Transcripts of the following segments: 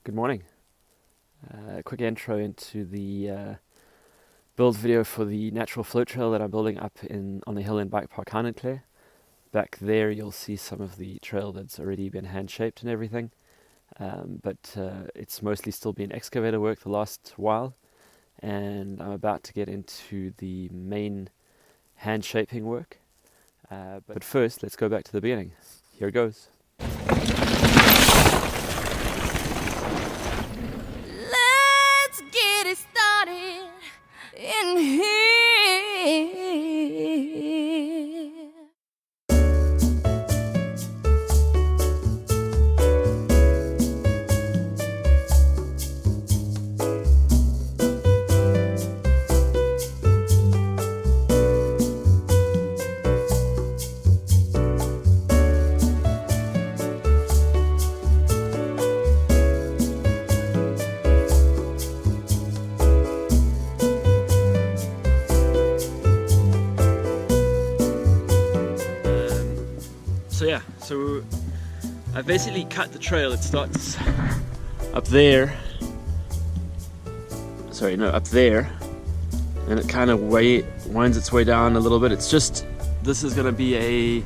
Good morning. Quick intro into the build video for the natural float trail that I'm building up on the hill in Bikepark Hahnenklee. Back there you'll see some of the trail that's already been hand-shaped and everything, but it's mostly still been excavator work the last while, and I'm about to get into the main hand-shaping work. But first, let's go back to the beginning. Here goes. Let's get it started in here. So I basically cut the trail. It starts up there. Up there, and it kind of winds its way down a little bit. It's just, this is going to be a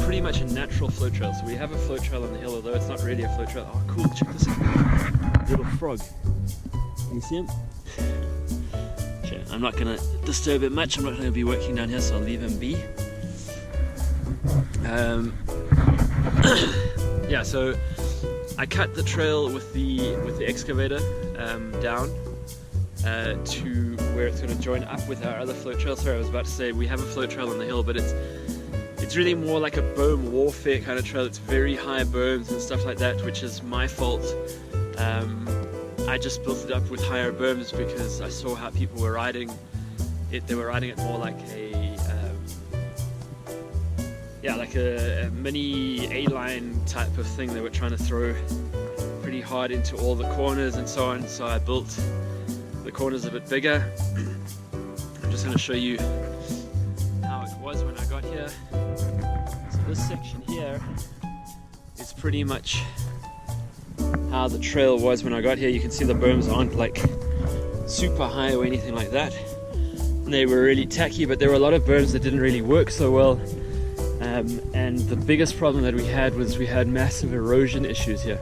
pretty much a natural float trail. So we have a float trail on the hill, although it's not really a float trail. Oh cool, check this out. Little frog. Can you see him? Okay, I'm not going to disturb him much. I'm not going to be working down here, so I'll leave him be. Yeah, so I cut the trail with the excavator down to where it's going to join up with our other float trail. Sorry, I was about to say we have a float trail on the hill, but it's really more like a berm warfare kind of trail. It's very high berms and stuff like that, which is my fault. I just built it up with higher berms because I saw how people were riding it. They were riding it more like a mini A-line type of thing. They were trying to throw pretty hard into all the corners and so on, so I built the corners a bit bigger. I'm just going to show you how it was when I got here. So this section here is pretty much how the trail was when I got here. You can see the berms aren't like super high or anything like that. They were really tacky, but there were a lot of berms that didn't really work so well. And the biggest problem that we had was we had massive erosion issues here.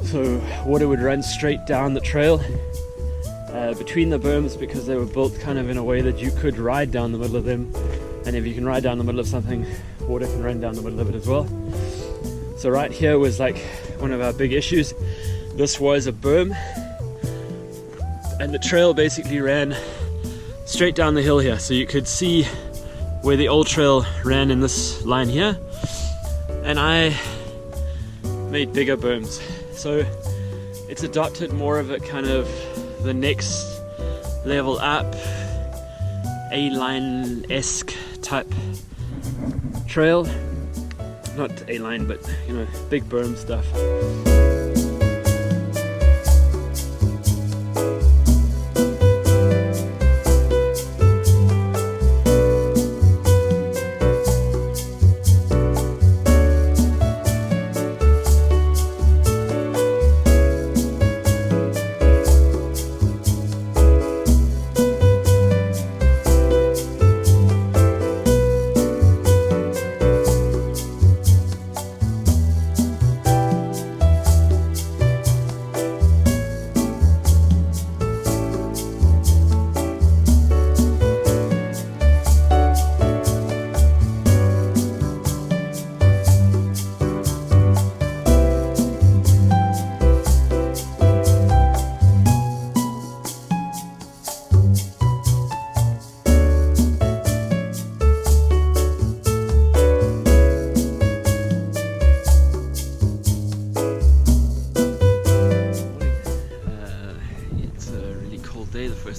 So water would run straight down the trail between the berms because they were built kind of in a way that you could ride down the middle of them. And if you can ride down the middle of something, water can run down the middle of it as well. So right here was like one of our big issues. This was a berm, and the trail basically ran straight down the hill here. So you could see where the old trail ran in this line here, and I made bigger berms. So it's adopted more of a kind of the next level up, A-line-esque type trail. Not A-line, but you know, big berm stuff.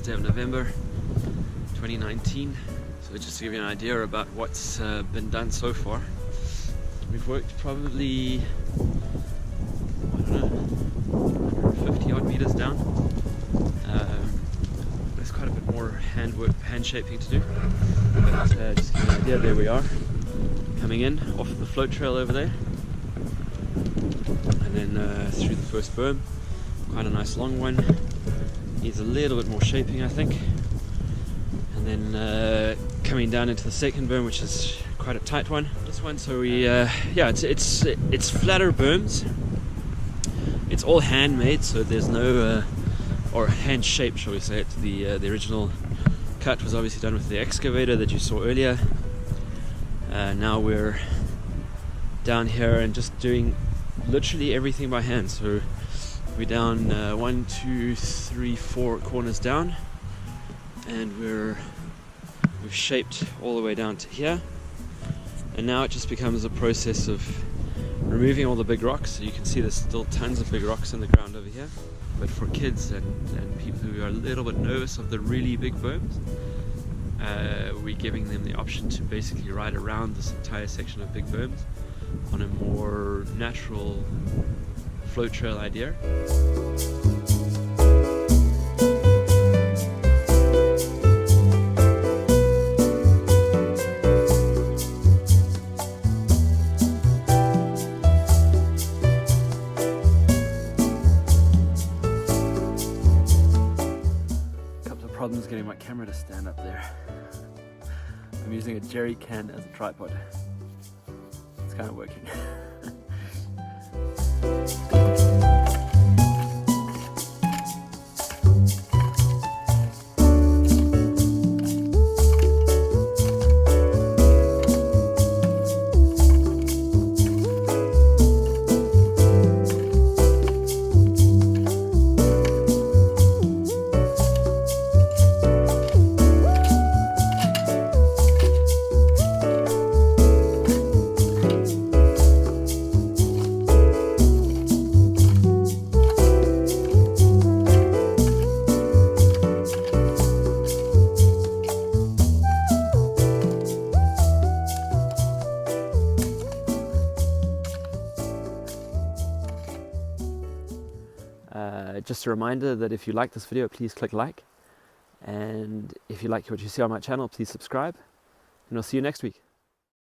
Day of November 2019. So just to give you an idea about what's been done so far, we've worked probably, I don't know, 50 odd meters down. There's quite a bit more hand shaping to do, but just to give you an idea, there we are coming in off the float trail over there. and then through the first berm. Quite a nice long one. Needs a little bit more shaping, I think. And then coming down into the second berm, which is quite a tight one. This one, so we it's flatter berms. It's all handmade, so there's no or hand shaped, shall we say it. The original cut was obviously done with the excavator that you saw earlier. Now we're down here and just doing literally everything by hand. So we're down 1, 2, 3, 4 corners down, and we've shaped all the way down to here. And now it just becomes a process of removing all the big rocks. So you can see there's still tons of big rocks in the ground over here. But for kids and people who are a little bit nervous of the really big berms, we're giving them the option to basically ride around this entire section of big berms on a more natural float trail idea. Problems getting my camera to stand up there. I'm using a jerry can as a tripod. It's kind of working. Just a reminder that if you like this video, please click like, and if you like what you see on my channel, please subscribe, and I'll see you next week.